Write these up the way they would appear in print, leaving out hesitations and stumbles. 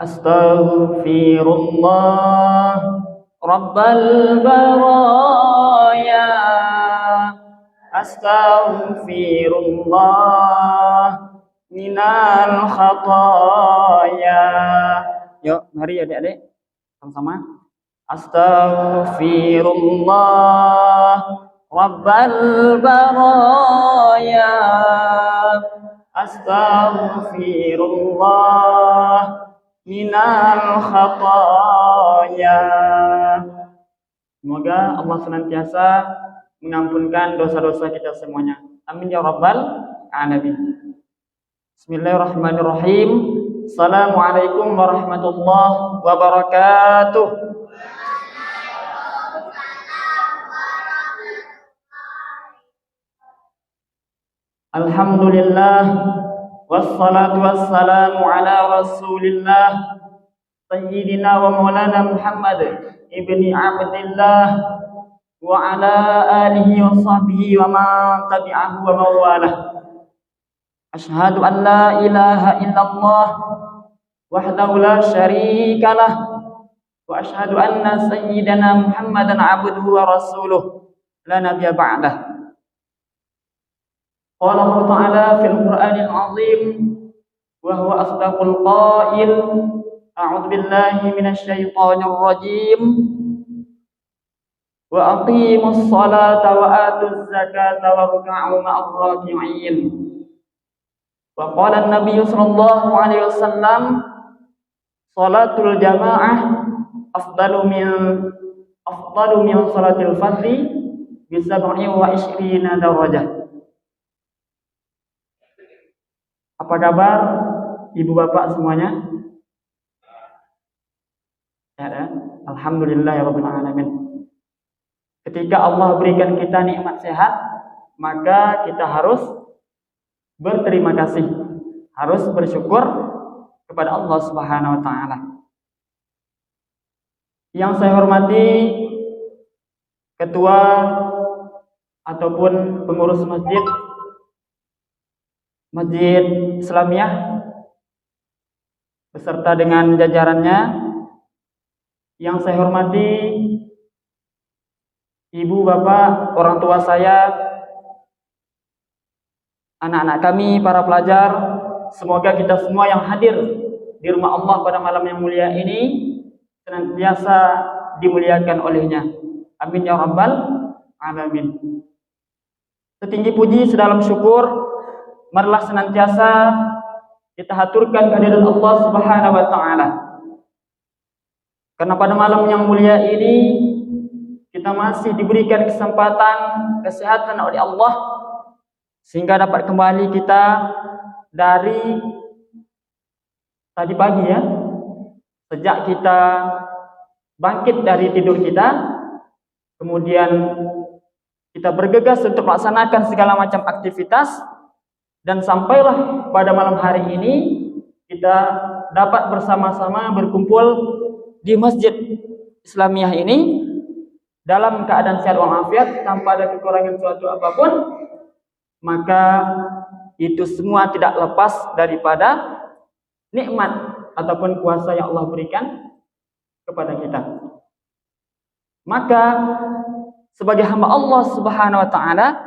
Astaghfirullah Rabbal baraya. Astaghfirullah minal khataya. Yuk, mari adik-adik sama-sama. Astaghfirullah Rabbal baraya. Astaghfirullah minal khataya. Semoga Allah senantiasa mengampunkan dosa-dosa kita semuanya. Amin ya rabbal alamin. Bismillahirrahmanirrahim. Assalamualaikum warahmatullahi wabarakatuh. Alhamdulillah wassalatu wassalamu ala rasulillah sayyidina wa maulana Muhammad ibni Abdillah wa ala alihi wa sahbihi wa man tabi'ahu wa mawalah. Asyhadu an la ilaha illallah wahdahu la syarika lah wa asyhadu anna sayyidana Muhammadan abduhu wa rasuluh la nabiyya ba'dah. Qala Allah Ta'ala fil Qur'anil Azim wa huwa asdaqul qail. A'udzu billahi minasy syaithanir rajim. Wa aqimus salata wa atuz zakata warka'u ma'ar raki'in. Wa qala an-nabiy sallallahu alaihi wasallam salatul jamaah afdalu min salatil fardhi bi 27 darajah. Apa kabar ibu bapak semuanya? Ya, alhamdulillahirabbil alamin. Ketika Allah berikan kita nikmat sehat, maka kita harus berterima kasih, harus bersyukur kepada Allah Subhanahu wa taala. Yang saya hormati ketua ataupun pengurus Masjid Islamiyah beserta dengan jajarannya, yang saya hormati ibu, bapak, orang tua saya, anak-anak kami, para pelajar, semoga kita semua yang hadir di rumah Allah pada malam yang mulia ini senantiasa dimuliakan olehnya. Amin ya rabbal alamin. Setinggi puji sedalam syukur, marilah senantiasa kita haturkan kehadiran Allah Subhanahu wa taala. Karena pada malam yang mulia ini kita masih diberikan kesempatan, kesehatan oleh Allah sehingga dapat kembali kita dari tadi pagi ya. Sejak kita bangkit dari tidur kita, kemudian kita bergegas untuk melaksanakan segala macam aktivitas, dan sampailah pada malam hari ini kita dapat bersama-sama berkumpul di Masjid Islamiyah ini dalam keadaan sehat walafiat tanpa ada kekurangan suatu apapun. Maka itu semua tidak lepas daripada nikmat ataupun kuasa yang Allah berikan kepada kita. Maka sebagai hamba Allah Subhanahu wa taala,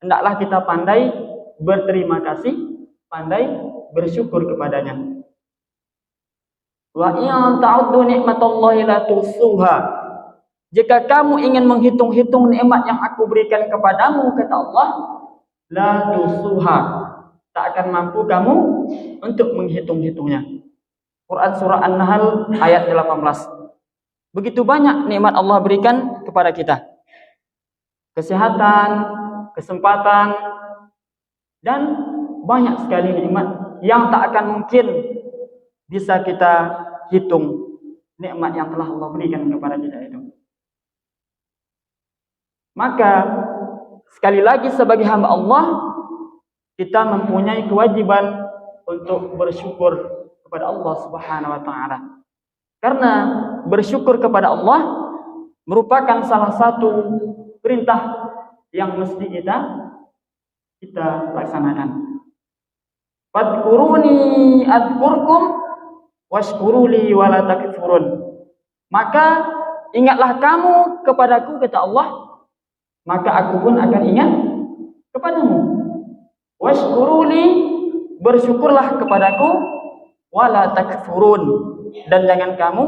hendaklah kita pandai berterima kasih, pandai bersyukur kepadanya. Wa in ta'uddu nikmatallahi la tuhsuha. Jika kamu ingin menghitung-hitung nikmat yang aku berikan kepadamu, kata Allah, la tuhsuha, tak akan mampu kamu untuk menghitung-hitungnya. Quran surah An-Nahl ayat 18. Begitu banyak nikmat Allah berikan kepada kita. Kesehatan, kesempatan, dan banyak sekali nikmat yang tak akan mungkin bisa kita hitung, nikmat yang telah Allah berikan kepada kita itu. Maka sekali lagi sebagai hamba Allah, kita mempunyai kewajiban untuk bersyukur kepada Allah Subhanahu wa taala. Karena bersyukur kepada Allah merupakan salah satu perintah yang mesti kita laksanakan. Fadkuruni adkurkum washkuruli wa la takfurun. Maka ingatlah kamu kepadaku, kata Allah, maka aku pun akan ingat kepadamu. Washkuruli, bersyukurlah kepadaku, wa la takfurun, dan jangan kamu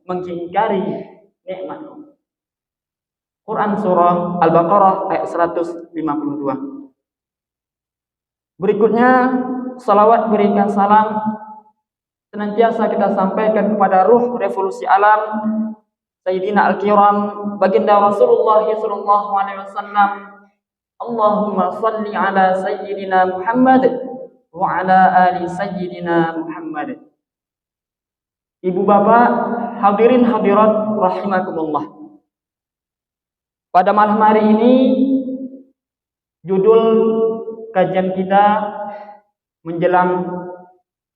mengingkari nikmatku. Quran surah Al-Baqarah ayat 152. Berikutnya, salawat berikan salam senantiasa kita sampaikan kepada ruh revolusi alam Sayyidina Al-Kiram baginda Rasulullah sallallahu alaihi wasallam. Allahumma salli ala Sayyidina Muhammad wa ala ali Sayyidina Muhammad. Ibu bapak, hadirin hadirat rahimakumullah. Pada malam hari ini judul kajian kita menjelang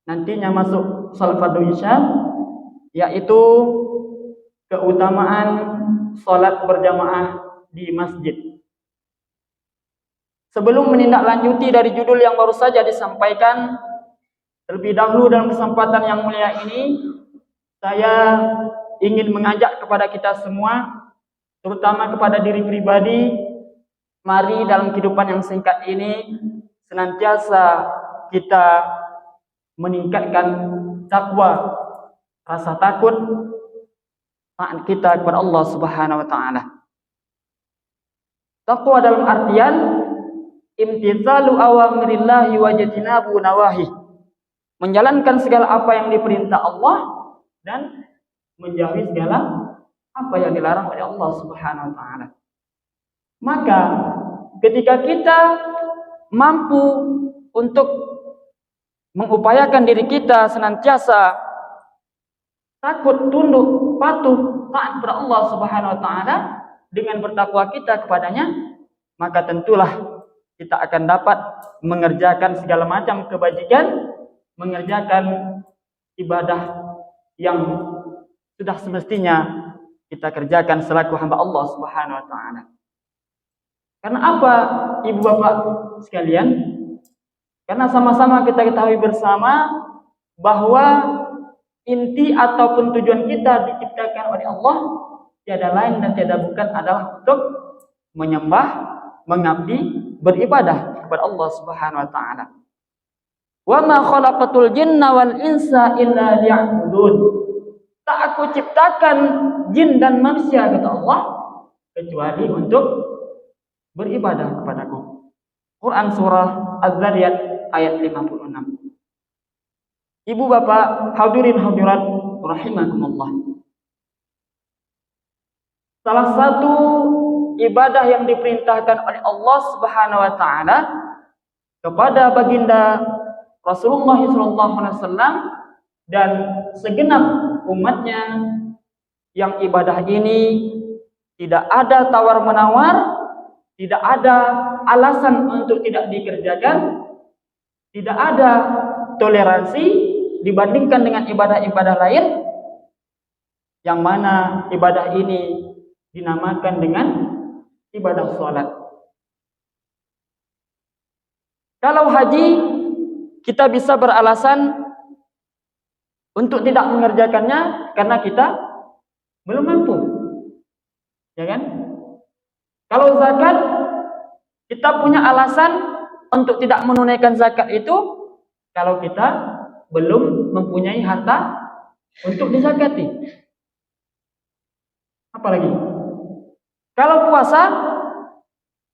nantinya masuk salat fardu Isya, yaitu keutamaan salat berjamaah di masjid. Sebelum menindaklanjuti dari judul yang baru saja disampaikan, terlebih dahulu dalam kesempatan yang mulia ini, saya ingin mengajak kepada kita semua, terutama kepada diri pribadi, mari dalam kehidupan yang singkat ini senantiasa kita meningkatkan takwa, rasa takut, taat kita kepada Allah Subhanahu wa taala. Takwa dalam artian imtithalu awamirillahi wa jatinabu nawahi, menjalankan segala apa yang diperintah Allah dan menjauhi segala apa yang dilarang oleh Allah Subhanahu wa taala. Maka ketika kita mampu untuk mengupayakan diri kita senantiasa takut, tunduk, patuh, taat kepada Allah Subhanahu wa taala dengan bertakwa kita kepadanya, maka tentulah kita akan dapat mengerjakan segala macam kebajikan, mengerjakan ibadah yang sudah semestinya kita kerjakan selaku hamba Allah Subhanahu wa taala. Karena apa, ibu bapak sekalian? Karena sama-sama kita ketahui bersama bahwa inti ataupun tujuan kita diciptakan oleh Allah tiada lain dan tiada bukan adalah untuk menyembah, mengabdi, beribadah kepada Allah Subhanahu wa taala. Wa ma khalaqatul jinna wal insa illa liya'budun. Tak aku ciptakan jin dan manusia, kata Allah, kecuali untuk beribadah kepadaku. Quran surah Az-Zariyat ayat 56. Ibu bapak, hadirin hadirat rahimakumullah. Salah satu ibadah yang diperintahkan oleh Allah Subhanahu wa taala kepada baginda Rasulullah sallallahu alaihi wasallam dan segenap umatnya, yang ibadah ini tidak ada tawar-menawar, tidak ada alasan untuk tidak dikerjakan, tidak ada toleransi dibandingkan dengan ibadah-ibadah lain, yang mana ibadah ini dinamakan dengan ibadah sholat. Kalau haji, kita bisa beralasan untuk tidak mengerjakannya karena kita belum mampu, ya kan? Kalau zakat, kita punya alasan untuk tidak menunaikan zakat itu kalau kita belum mempunyai harta untuk dizakati. Apalagi kalau puasa,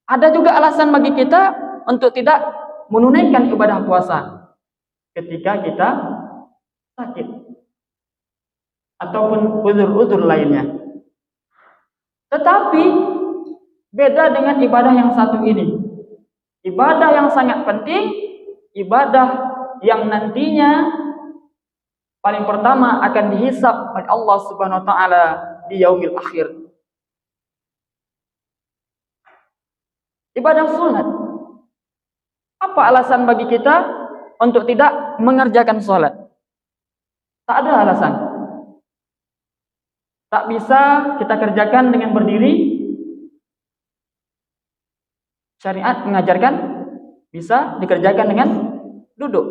ada juga alasan bagi kita untuk tidak menunaikan ibadah puasa ketika kita sakit ataupun uzur-uzur lainnya. Tetapi beda dengan ibadah yang satu ini. Ibadah yang sangat penting, ibadah yang nantinya paling pertama akan dihisab oleh Allah Subhanahu wa taala di yaumil akhir. Ibadah salat. Apa alasan bagi kita untuk tidak mengerjakan salat? Tak ada alasan. Tak bisa kita kerjakan dengan berdiri. Syariat mengajarkan bisa dikerjakan dengan duduk.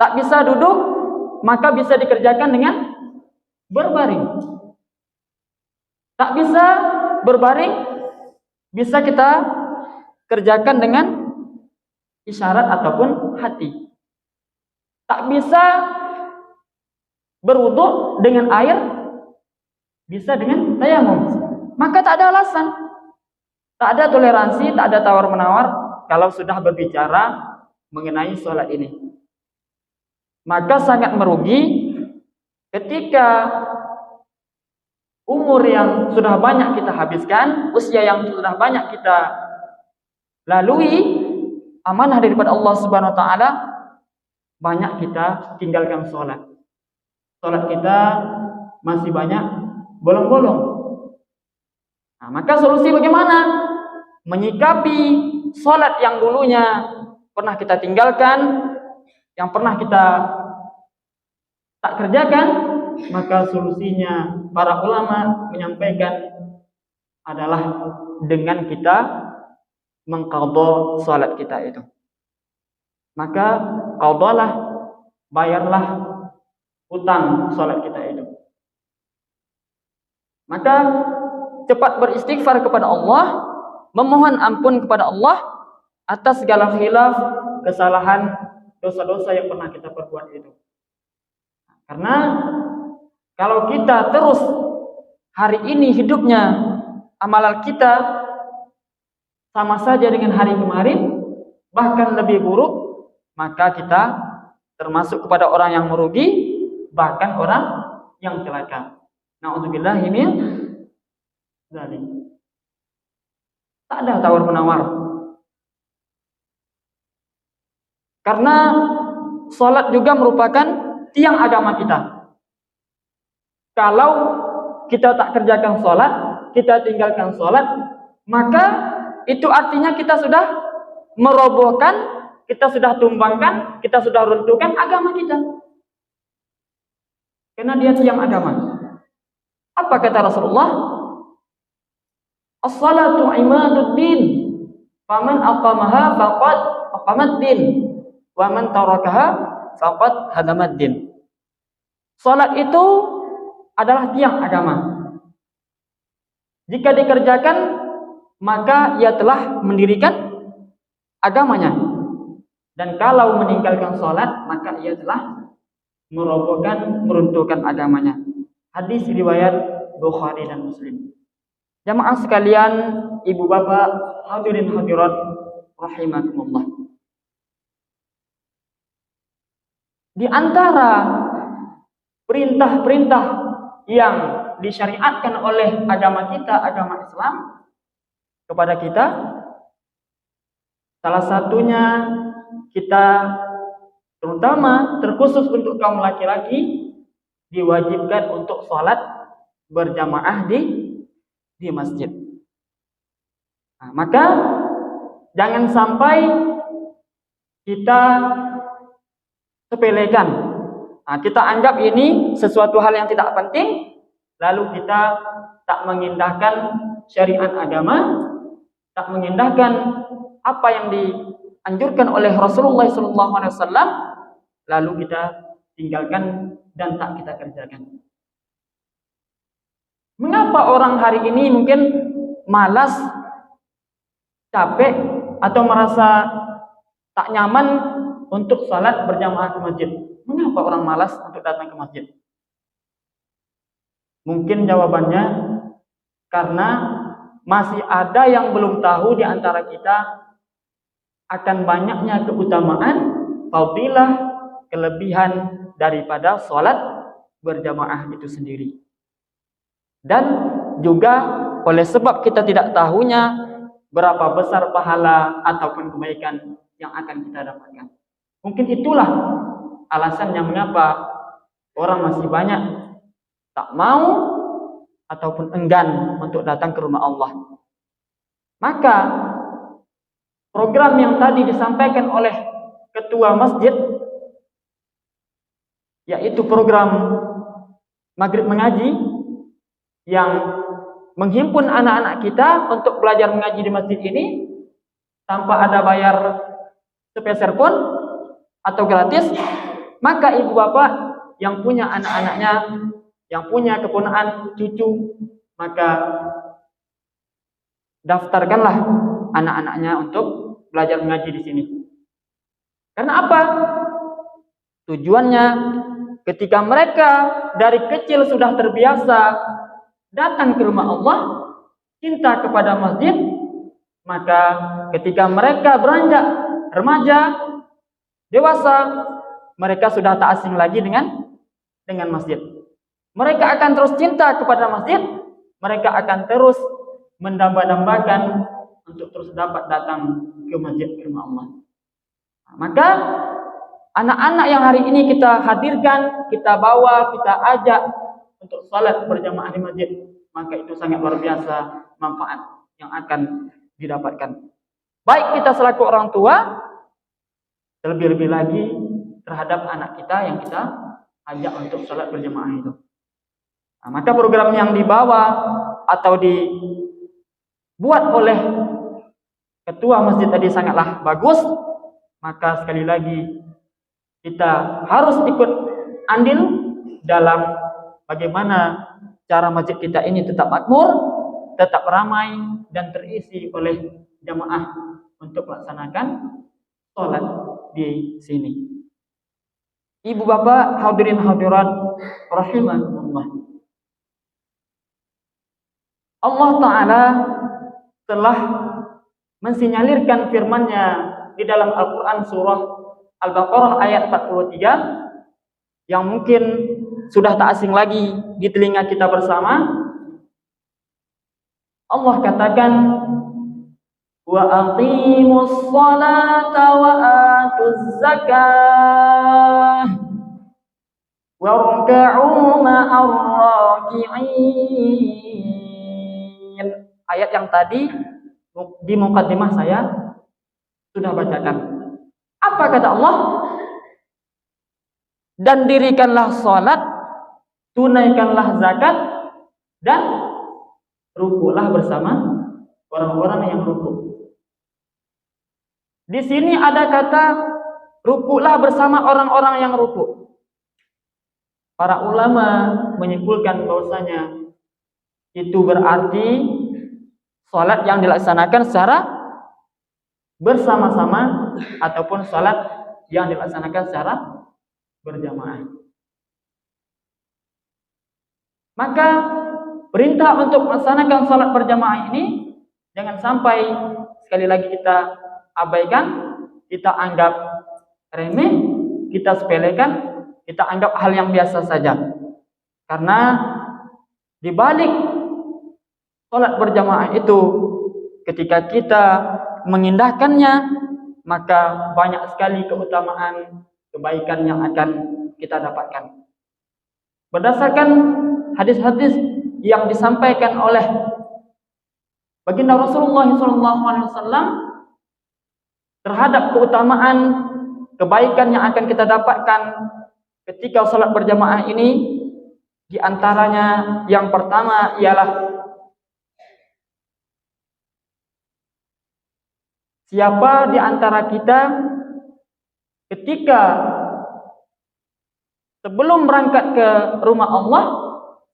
Tak bisa duduk, maka bisa dikerjakan dengan berbaring. Tak bisa berbaring, bisa kita kerjakan dengan isyarat ataupun hati. Tak bisa berwudu dengan air, bisa dengan tayamum. Maka tak ada alasan, tak ada toleransi, tak ada tawar-menawar kalau sudah berbicara mengenai sholat ini. Maka sangat merugi ketika umur yang sudah banyak kita habiskan, usia yang sudah banyak kita lalui, amanah daripada Allah Subhanahu wa taala, banyak kita tinggalkan sholat. Sholat kita masih banyak bolong-bolong. Nah, maka solusi bagaimana? Menyikapi sholat yang dulunya pernah kita tinggalkan, yang pernah kita tak kerjakan, maka solusinya para ulama menyampaikan adalah dengan kita mengqadha salat kita itu. Maka qadhalah, bayarlah hutang salat kita itu. Maka cepat beristighfar kepada Allah, memohon ampun kepada Allah atas segala khilaf, kesalahan, dosa-dosa yang pernah kita perbuat itu. Karena kalau kita terus hari ini hidupnya amalan kita sama saja dengan hari kemarin, bahkan lebih buruk, maka kita termasuk kepada orang yang merugi, bahkan orang yang celaka. Na'udzubillahi min dzalik. Tak ada tawar-menawar. Karena salat juga merupakan tiang agama kita. Kalau kita tak kerjakan salat, kita tinggalkan salat, maka itu artinya kita sudah merobohkan, kita sudah tumbangkan, kita sudah runtuhkan agama kita. Karena dia tiang agama. Apa kata Rasulullah? As-salatu imaduddin, faman aqamaha faqad aqamaddin, wa man tarakaha faqad hadamaddin. Salat itu adalah tiang agama. Jika dikerjakan, maka ia telah mendirikan agamanya. Dan kalau meninggalkan salat, maka ia telah merobohkan, meruntuhkan agamanya. Hadis riwayat Bukhari dan Muslim. Jamaah sekalian, ibu bapak, hadirin hadirat rahimakumullah. Di antara perintah-perintah yang disyariatkan oleh agama kita, agama Islam kepada kita, salah satunya kita terutama terkhusus untuk kaum laki-laki diwajibkan untuk sholat berjamaah di masjid. Nah, maka jangan sampai kita sepelekan. Nah, kita anggap ini sesuatu hal yang tidak penting, lalu kita tak mengindahkan syariat agama, tak mengindahkan apa yang dianjurkan oleh Rasulullah SAW, lalu kita tinggalkan dan tak kita kerjakan. Mengapa orang hari ini mungkin malas, capek, atau merasa tak nyaman untuk salat berjamaah ke masjid? Mengapa orang malas untuk datang ke masjid? Mungkin jawabannya karena masih ada yang belum tahu di antara kita akan banyaknya keutamaan, fadilah, kelebihan daripada salat berjamaah itu sendiri. Dan juga oleh sebab kita tidak tahunya berapa besar pahala ataupun kebaikan yang akan kita dapatkan. Mungkin itulah alasannya mengapa orang masih banyak tak mau ataupun enggan untuk datang ke rumah Allah. Maka program yang tadi disampaikan oleh ketua masjid, yaitu program Maghrib Mengaji, yang menghimpun anak-anak kita untuk belajar mengaji di masjid ini tanpa ada bayar sepeser pun atau gratis, maka ibu bapak yang punya anak-anaknya, yang punya keponakan, cucu, maka daftarkanlah anak-anaknya untuk belajar mengaji di sini. Karena apa? Tujuannya ketika mereka dari kecil sudah terbiasa datang ke rumah Allah, cinta kepada masjid, maka ketika mereka beranjak remaja, dewasa, mereka sudah tak asing lagi dengan masjid. Mereka akan terus cinta kepada masjid, mereka akan terus mendamba-dambakan untuk terus dapat datang ke masjid, ke rumah Allah. Maka anak-anak yang hari ini kita hadirkan, kita bawa, kita ajak untuk salat berjamaah di masjid, maka itu sangat luar biasa manfaat yang akan didapatkan. Baik kita selaku orang tua, terlebih-lebih lagi terhadap anak kita yang kita ajak untuk salat berjamaah itu. Nah, maka program yang dibawa atau dibuat oleh ketua masjid tadi sangatlah bagus. Maka sekali lagi kita harus ikut andil dalam bagaimana cara masjid kita ini tetap makmur, tetap ramai dan terisi oleh jamaah untuk melaksanakan sholat di sini. Ibu bapak hadirin hadirat rahimakumullah. Allah Ta'ala telah mensinyalirkan firman-Nya di dalam Al-Quran surah Al-Baqarah ayat 43 yang mungkin sudah tak asing lagi di telinga kita bersama. Allah katakan, wa aqimus salata wa atuz zakah warka'u ma'ar raki'in. Ayat yang tadi di mukaddimah saya sudah bacakan. Apa kata Allah? Dan dirikanlah salat, tunaikanlah zakat, dan rukulah bersama orang-orang yang ruku. Di sini ada kata rukulah bersama orang-orang yang ruku. Para ulama menyimpulkan bahwasanya itu berarti salat yang dilaksanakan secara bersama-sama ataupun salat yang dilaksanakan secara berjamaah. Maka perintah untuk melaksanakan salat berjamaah ini jangan sampai sekali lagi kita abaikan, kita anggap remeh, kita sepelekan, kita anggap hal yang biasa saja. Karena di balik salat berjamaah itu ketika kita mengindahkannya, maka banyak sekali keutamaan, kebaikan yang akan kita dapatkan. Berdasarkan hadis-hadis yang disampaikan oleh baginda Rasulullah SAW terhadap keutamaan, kebaikan yang akan kita dapatkan ketika salat berjamaah ini, di antaranya yang pertama ialah siapa di antara kita ketika sebelum berangkat ke rumah Allah,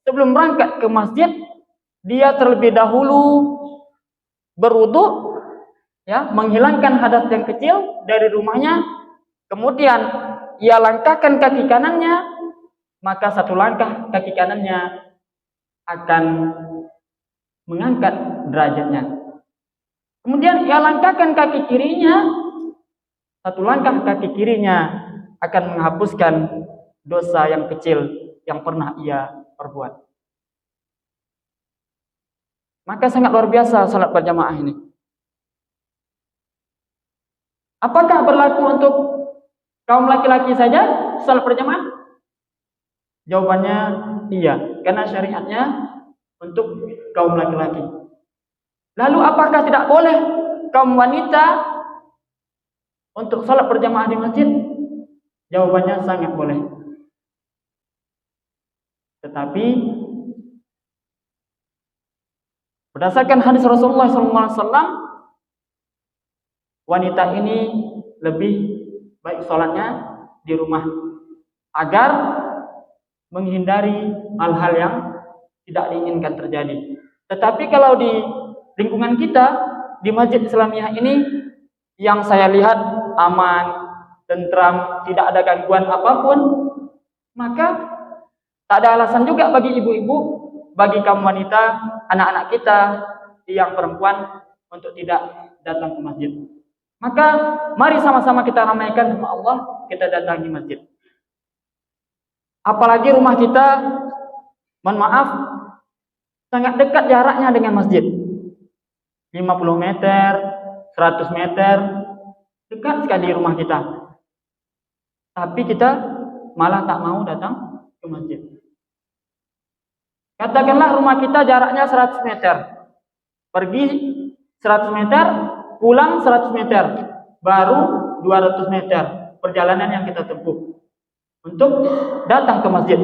sebelum berangkat ke masjid, dia terlebih dahulu berwudu, ya, menghilangkan hadas yang kecil dari rumahnya, kemudian ia langkahkan kaki kanannya, maka satu langkah kaki kanannya akan mengangkat derajatnya. Kemudian ia langkahkan kaki kirinya, satu langkah kaki kirinya akan menghapuskan dosa yang kecil yang pernah ia perbuat. Maka sangat luar biasa salat berjamaah ini. Apakah berlaku untuk kaum laki-laki saja salat berjamaah? Jawabannya iya, karena syariatnya untuk kaum laki-laki. Lalu apakah tidak boleh kaum wanita untuk salat berjamaah di masjid? Jawabannya sangat boleh. Tetapi berdasarkan hadis Rasulullah SAW, wanita ini lebih baik salatnya di rumah agar menghindari hal-hal yang tidak diinginkan terjadi. Tetapi kalau di lingkungan kita, di Masjid Islamiyah ini, yang saya lihat aman, tentram, tidak ada gangguan apapun, maka tak ada alasan juga bagi ibu-ibu, bagi kaum wanita, anak-anak kita yang perempuan untuk tidak datang ke masjid. Maka mari sama-sama kita ramaikan nama Allah, kita datangi masjid. Apalagi rumah kita, mohon maaf, sangat dekat jaraknya dengan masjid. 50 meter, 100 meter, dekat sekali rumah kita. Tapi kita malah tak mau datang ke masjid. Katakanlah rumah kita jaraknya 100 meter. Pergi 100 meter, pulang 100 meter. Baru 200 meter perjalanan yang kita tempuh untuk datang ke masjid,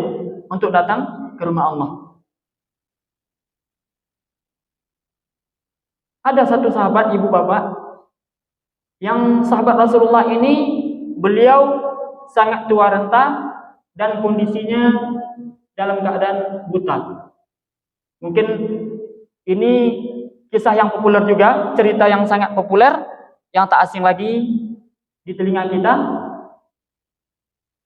untuk datang ke rumah Allah. Ada satu sahabat ibu bapak, yang sahabat Rasulullah ini, beliau sangat tua renta dan kondisinya dalam keadaan buta. Mungkin ini kisah yang populer juga, cerita yang sangat populer, yang tak asing lagi di telinga kita.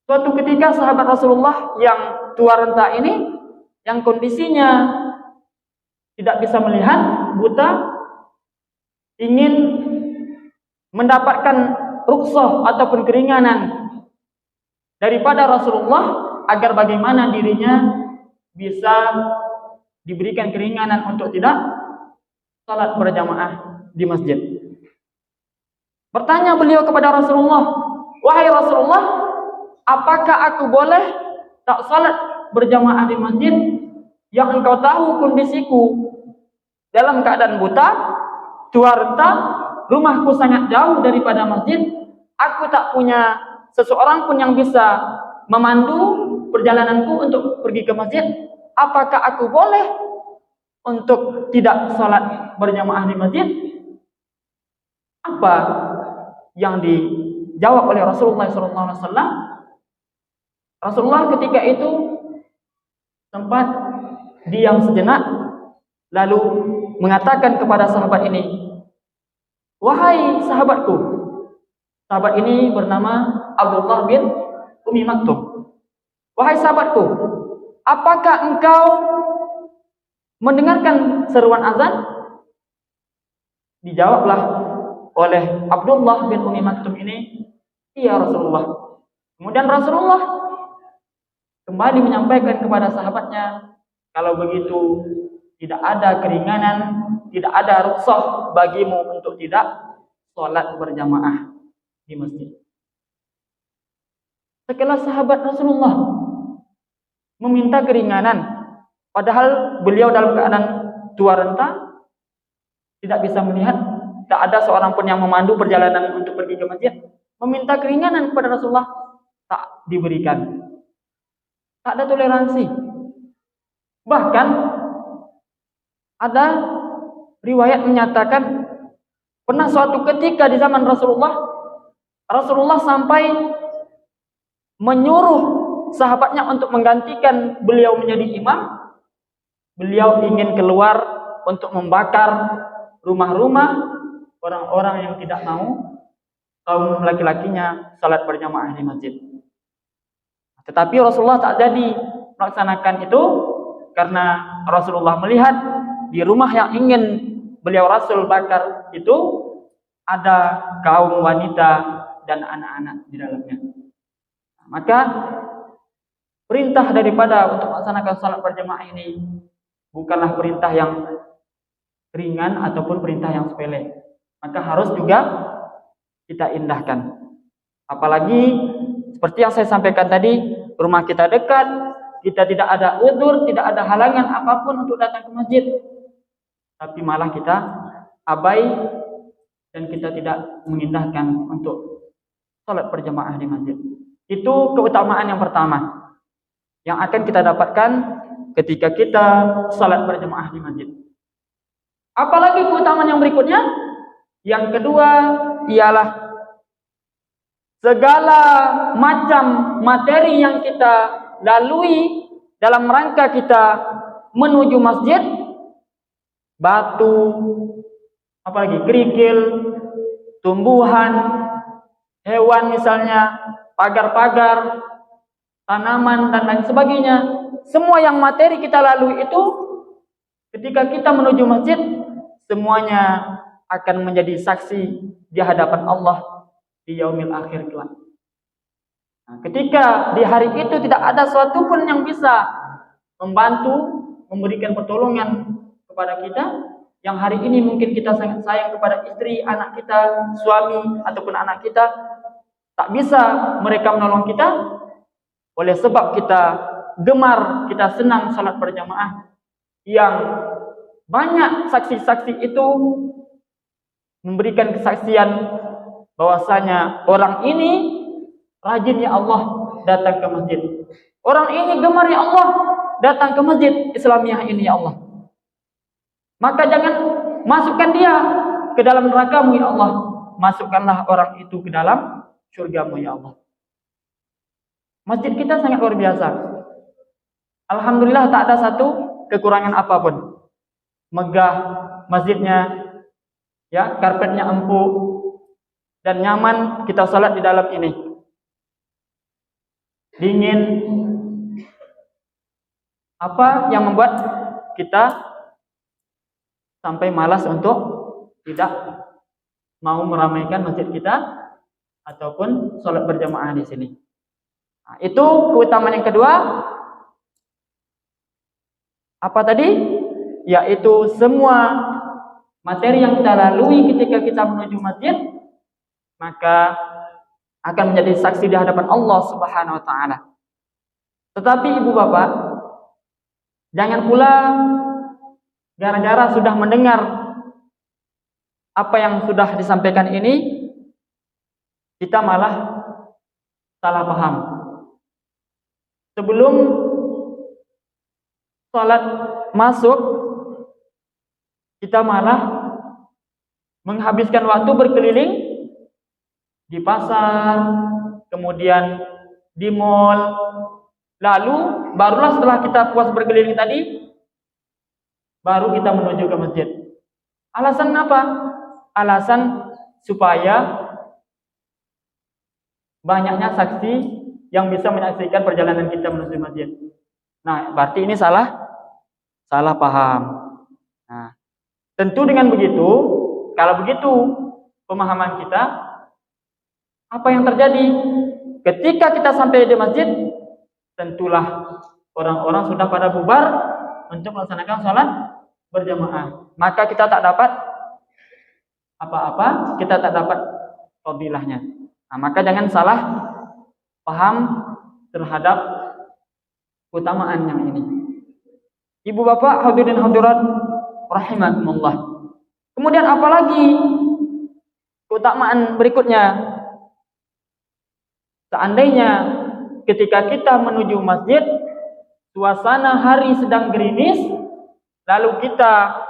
Suatu ketika sahabat Rasulullah yang tua renta ini, yang kondisinya tidak bisa melihat, buta, ingin mendapatkan rukhsah ataupun keringanan daripada Rasulullah agar bagaimana dirinya bisa diberikan keringanan untuk tidak salat berjamaah di masjid. Bertanya beliau kepada Rasulullah, "Wahai Rasulullah, apakah aku boleh tak salat berjamaah di masjid yang engkau tahu kondisiku dalam keadaan buta, tua renta, rumahku sangat jauh daripada masjid, aku tak punya seseorang pun yang bisa memandu perjalananku untuk pergi ke masjid. Apakah aku boleh untuk tidak salat berjamaah di masjid?" Apa yang dijawab oleh Rasulullah SAW? Rasulullah ketika itu sempat diam sejenak, lalu mengatakan kepada sahabat ini, "Wahai sahabatku," sahabat ini bernama Abdullah bin Umi Maktum, "Wahai sahabatku, apakah engkau mendengarkan seruan azan?" Dijawablah oleh Abdullah bin Umi Maktum ini, "Iya Rasulullah." Kemudian Rasulullah kembali menyampaikan kepada sahabatnya, kalau begitu tidak ada keringanan, tidak ada rukhsah bagimu untuk tidak salat berjamaah di masjid. Sekelas sahabat Rasulullah meminta keringanan, padahal beliau dalam keadaan tua renta, tidak bisa melihat, tak ada seorang pun yang memandu perjalanan untuk pergi ke masjid. Meminta keringanan kepada Rasulullah, tak diberikan. Tak ada toleransi. Bahkan ada riwayat menyatakan pernah suatu ketika di zaman Rasulullah sampai menyuruh sahabatnya untuk menggantikan beliau menjadi imam. Beliau ingin keluar untuk membakar rumah-rumah orang-orang yang tidak mau kaum laki-lakinya salat berjamaah di masjid. Tetapi Rasulullah tak jadi melaksanakan itu karena Rasulullah melihat di rumah yang ingin beliau Rasul bakar itu ada kaum wanita dan anak-anak di dalamnya. Maka perintah daripada untuk melaksanakan salat berjamaah ini bukanlah perintah yang ringan ataupun perintah yang sepele. Maka harus juga kita indahkan. Apalagi seperti yang saya sampaikan tadi, rumah kita dekat, kita tidak ada udzur, tidak ada halangan apapun untuk datang ke masjid. Tapi malah kita abai dan kita tidak mengindahkan untuk salat berjamaah di masjid. Itu keutamaan yang pertama yang akan kita dapatkan ketika kita salat berjamaah di masjid. Apalagi keutamaan yang berikutnya? Yang kedua ialah segala macam materi yang kita lalui dalam rangka kita menuju masjid, batu, apalagi kerikil, tumbuhan, hewan misalnya, pagar-pagar, tanaman dan lain sebagainya. Semua yang materi kita lalui itu ketika kita menuju masjid, semuanya akan menjadi saksi di hadapan Allah di yaumil akhir kelak. Nah, ketika di hari itu tidak ada suatu pun yang bisa membantu, memberikan pertolongan kepada kita, yang hari ini mungkin kita sangat sayang kepada istri, anak kita, suami, ataupun anak kita, tak bisa mereka menolong kita, oleh sebab kita gemar, kita senang salat berjamaah, yang banyak saksi-saksi itu memberikan kesaksian bahwasanya orang ini rajin ya Allah datang ke masjid. Orang ini gemar ya Allah datang ke masjid Islamiyah ini ya Allah. Maka jangan masukkan dia ke dalam neraka-Mu ya Allah. Masukkanlah orang itu ke dalam surga-Mu ya Allah. Masjid kita sangat luar biasa. Alhamdulillah tak ada satu kekurangan apapun. Megah masjidnya, ya, karpetnya empuk dan nyaman kita salat di dalam ini. Dingin. Apa yang membuat kita sampai malas untuk tidak mau meramaikan masjid kita ataupun salat berjamaah di sini? Nah, itu keutamaan yang kedua. Apa tadi? Yaitu semua materi yang kita lalui ketika kita menuju masjid, maka akan menjadi saksi di hadapan Allah Subhanahu wa taala. Tetapi Ibu Bapak, jangan pula gara-gara sudah mendengar apa yang sudah disampaikan ini, kita malah salah paham. Sebelum salat masuk, kita malah menghabiskan waktu berkeliling di pasar, kemudian di mall, lalu barulah setelah kita puas berkeliling tadi, baru kita menuju ke masjid. Alasan apa? Alasan supaya banyaknya saksi yang bisa menyaksikan perjalanan kita menuju masjid. Nah, berarti ini salah paham. Nah, tentu dengan begitu, kalau begitu pemahaman kita, apa yang terjadi? Ketika kita sampai di masjid, tentulah orang-orang sudah pada bubar untuk melaksanakan sholat berjamaah. Maka kita tak dapat apa-apa, kita tak dapat fadilahnya. Nah, maka jangan salah paham terhadap keutamaan yang ini. Ibu bapak hadirin hadirat rahimakumullah. Kemudian apalagi keutamaan berikutnya? Seandainya ketika kita menuju masjid, suasana hari sedang gerimis, lalu kita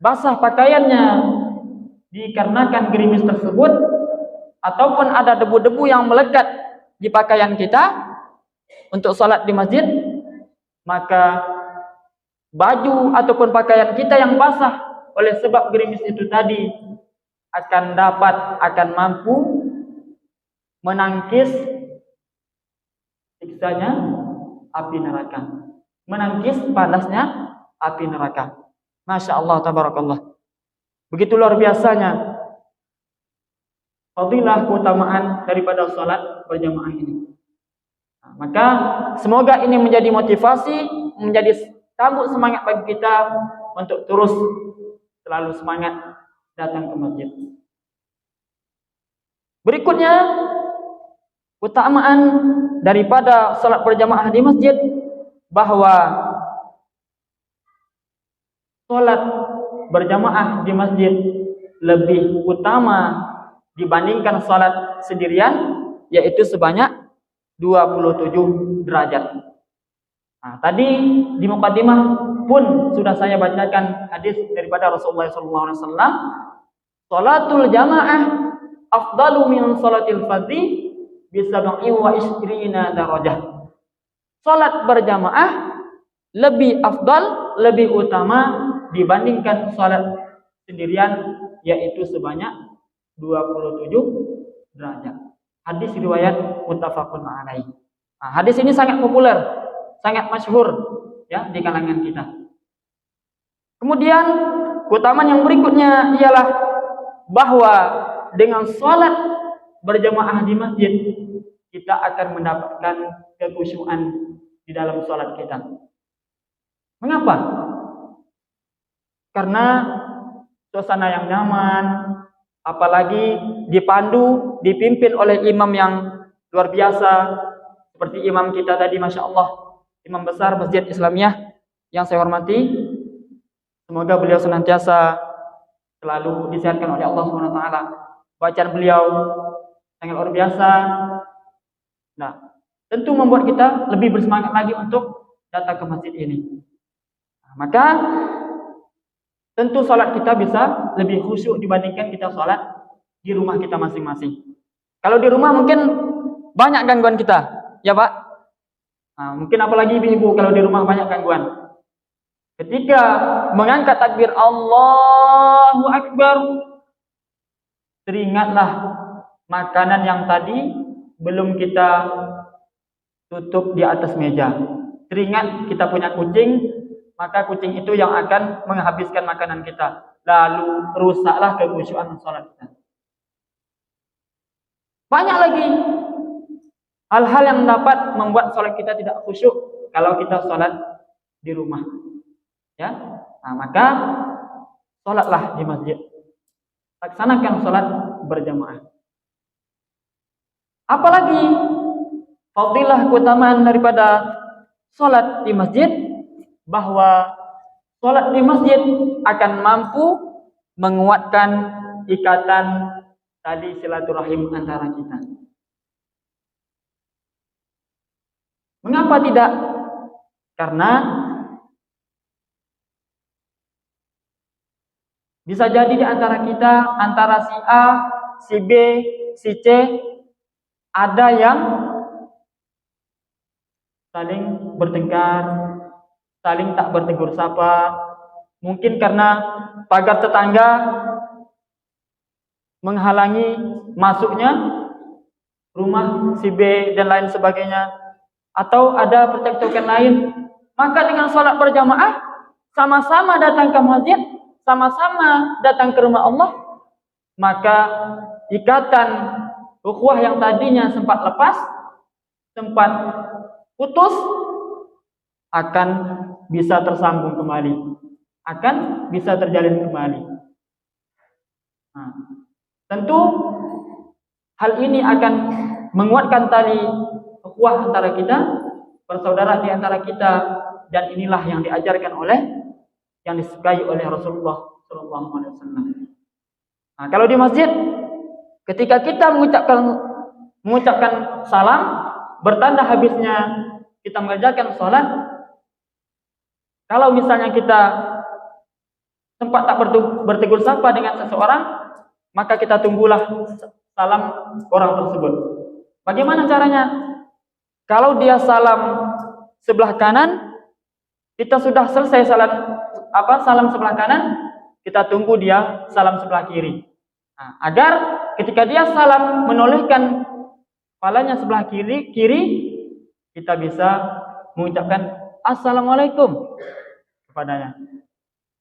basah pakaiannya dikarenakan gerimis tersebut, ataupun ada debu-debu yang melekat di pakaian kita untuk sholat di masjid, maka baju ataupun pakaian kita yang basah oleh sebab gerimis itu tadi akan mampu menangkis siksanya api neraka, menangkis panasnya api neraka. Masya Allah, tabarakallah. Begitu luar biasanya fadilah keutamaan daripada salat berjamaah ini. Nah, maka semoga ini menjadi motivasi, menjadi cambuk semangat bagi kita untuk terus selalu semangat datang ke masjid. Berikutnya, keutamaan daripada salat berjamaah di masjid, bahwa salat berjamaah di masjid lebih utama dibandingkan salat sendirian, yaitu sebanyak 27 derajat. Nah, tadi di mukadimah pun sudah saya bacakan hadis daripada Rasulullah SAW. Salatul jamaah afdalu min salatil fardhi bi 27 darajah. salat berjamaah lebih afdal, lebih utama dibandingkan salat sendirian, yaitu sebanyak 27 derajat. Hadis riwayat muttafaqun alaih. Nah, hadis ini sangat populer, sangat masyhur ya di kalangan kita. Kemudian keutamaan yang berikutnya ialah bahwa dengan salat berjamaah di masjid kita akan mendapatkan kekhusyuan di dalam salat kita. Mengapa? Karena suasana yang nyaman, apalagi dipandu, dipimpin oleh imam yang luar biasa seperti imam kita tadi, Masya Allah, imam besar Masjid Islamiyah yang saya hormati. Semoga beliau senantiasa selalu disehatkan oleh Allah SWT. Bacaan beliau sangat luar biasa. Nah, tentu membuat kita lebih bersemangat lagi untuk datang ke masjid ini. Nah, maka tentu salat kita bisa lebih khusyuk dibandingkan kita salat di rumah kita masing-masing. Kalau di rumah mungkin banyak gangguan kita, ya Pak. Nah, mungkin apalagi ibu-ibu kalau di rumah banyak gangguan. Ketika mengangkat takbir Allahu Akbar, teringatlah makanan yang tadi belum kita tutup di atas meja. Teringat kita punya kucing, maka kucing itu yang akan menghabiskan makanan kita. Lalu rusaklah kekhusyuan salat kita. Banyak lagi hal-hal yang dapat membuat salat kita tidak khusyuk kalau kita salat di rumah. Ya, nah, maka salatlah di masjid. Laksanakan salat berjamaah. Apalagi fadilah keutamaan daripada salat di masjid, bahwa salat di masjid akan mampu menguatkan ikatan tali silaturahim antara kita. Mengapa tidak? Karena bisa jadi di antara kita, antara si A, si B, si C, ada yang saling bertengkar, saling tak bertegur sapa. Mungkin karena pagar tetangga menghalangi masuknya rumah si B dan lain sebagainya. Atau ada percekcokan lain. Maka dengan sholat berjamaah, sama-sama datang ke masjid, sama-sama datang ke rumah Allah, maka ikatan ukhuwah yang tadinya sempat lepas, sempat putus, akan bisa tersambung kembali, akan bisa terjalin kembali. Nah, tentu hal ini akan menguatkan tali ukhuwah antara kita, persaudaraan di antara kita, dan inilah yang diajarkan oleh, yang disukai oleh Rasulullah SAW. Nah, kalau di masjid, ketika kita mengucapkan salam, bertanda habisnya kita mengerjakan sholat. Kalau misalnya kita sempat tak bertegur sapa dengan seseorang, maka kita tunggulah salam orang tersebut. Bagaimana caranya? Kalau dia salam sebelah kanan, kita sudah selesai salam sebelah kanan, kita tunggu dia salam sebelah kiri. Nah, agar ketika dia salam menolehkan kepalanya sebelah kiri, kita bisa mengucapkan Assalamualaikum kepadanya.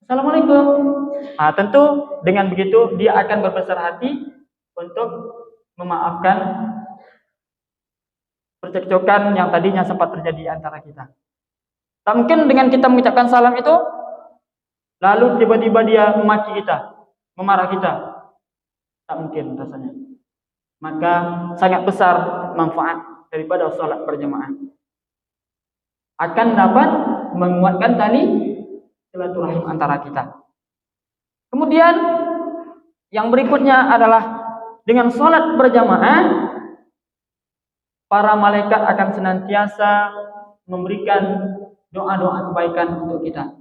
Assalamualaikum. Nah, tentu dengan begitu dia akan berbesar hati untuk memaafkan percekcokan yang tadinya sempat terjadi antara kita. Tak mungkin dengan kita mengucapkan salam itu, lalu tiba-tiba dia memaki kita, memarah kita. Tak mungkin rasanya. Maka sangat besar manfaat daripada salat berjamaah. Akan dapat menguatkan tali silaturahim antara kita. Kemudian yang berikutnya adalah dengan salat berjamaah, para malaikat akan senantiasa memberikan doa-doa kebaikan untuk kita.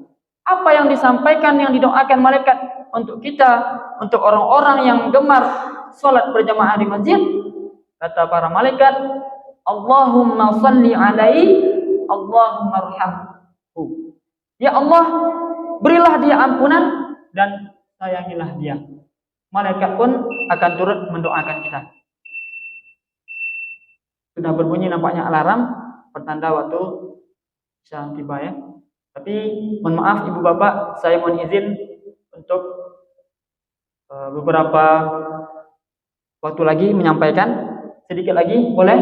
Apa yang disampaikan, yang didoakan malaikat untuk kita, untuk orang-orang yang gemar salat berjamaah di masjid, kata para malaikat, Allahumma salli alaihi Allahumma arhamhu. Ya Allah, berilah dia ampunan dan sayangilah dia. Malaikat pun akan turut mendoakan kita. Sudah berbunyi nampaknya alarm, pertanda waktu Isya tiba ya. Tapi mohon maaf Ibu Bapak, saya mohon izin untuk beberapa waktu lagi menyampaikan sedikit lagi, boleh?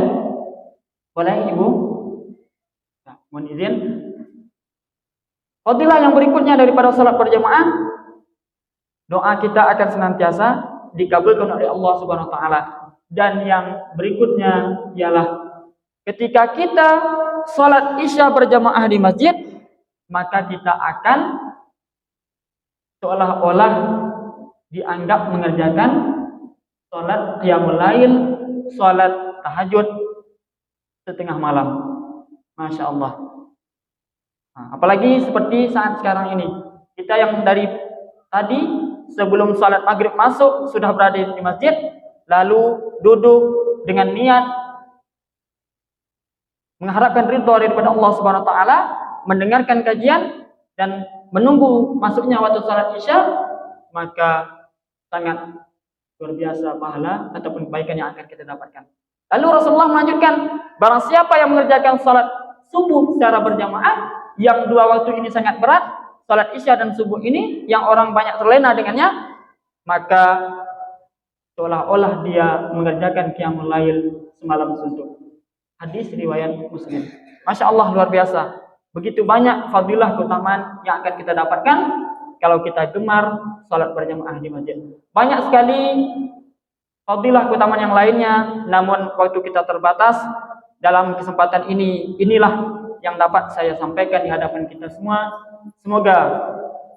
Boleh Ibu? Nah, mohon izin. Fadilah yang berikutnya daripada salat berjamaah, doa kita akan senantiasa dikabulkan oleh Allah Subhanahu wa taala. Dan yang berikutnya ialah ketika kita salat Isya berjamaah di masjid, maka kita akan seolah-olah dianggap mengerjakan salat qiyamul lail, salat tahajud setengah malam. Masya Allah. Nah, apalagi seperti saat sekarang ini, kita yang dari tadi sebelum salat maghrib masuk sudah berada di masjid, lalu duduk dengan niat mengharapkan ridha daripada Allah Subhanahu wa taala, mendengarkan kajian dan menunggu masuknya waktu salat Isya, maka sangat luar biasa pahala ataupun kebaikan yang akan kita dapatkan. Lalu Rasulullah melanjutkan, barang siapa yang mengerjakan salat subuh secara berjamaah, yang dua waktu ini sangat berat, salat Isya dan subuh ini yang orang banyak terlena dengannya, maka seolah-olah dia mengerjakan qiyamul lail semalam suntuk. Hadis riwayat Muslim. Masya Allah, luar biasa. Begitu banyak fadilah keutamaan yang akan kita dapatkan kalau kita gemar salat berjamaah di masjid. Banyak sekali fadilah keutamaan yang lainnya, namun waktu kita terbatas. Dalam kesempatan inilah yang dapat saya sampaikan di hadapan kita semua. Semoga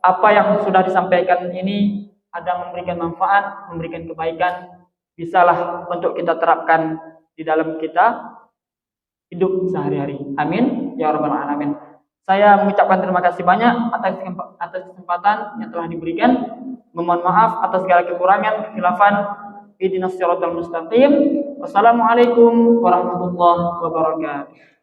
apa yang sudah disampaikan ini ada memberikan manfaat, memberikan kebaikan, bisalah untuk kita terapkan di dalam kita hidup sehari-hari. Amin ya rabbal alamin. Saya mengucapkan terima kasih banyak atas kesempatan yang telah diberikan. Memohon maaf atas segala kekurangan, kekhilafan. Ihdinas siratal mustaqim. Wassalamualaikum warahmatullahi wabarakatuh.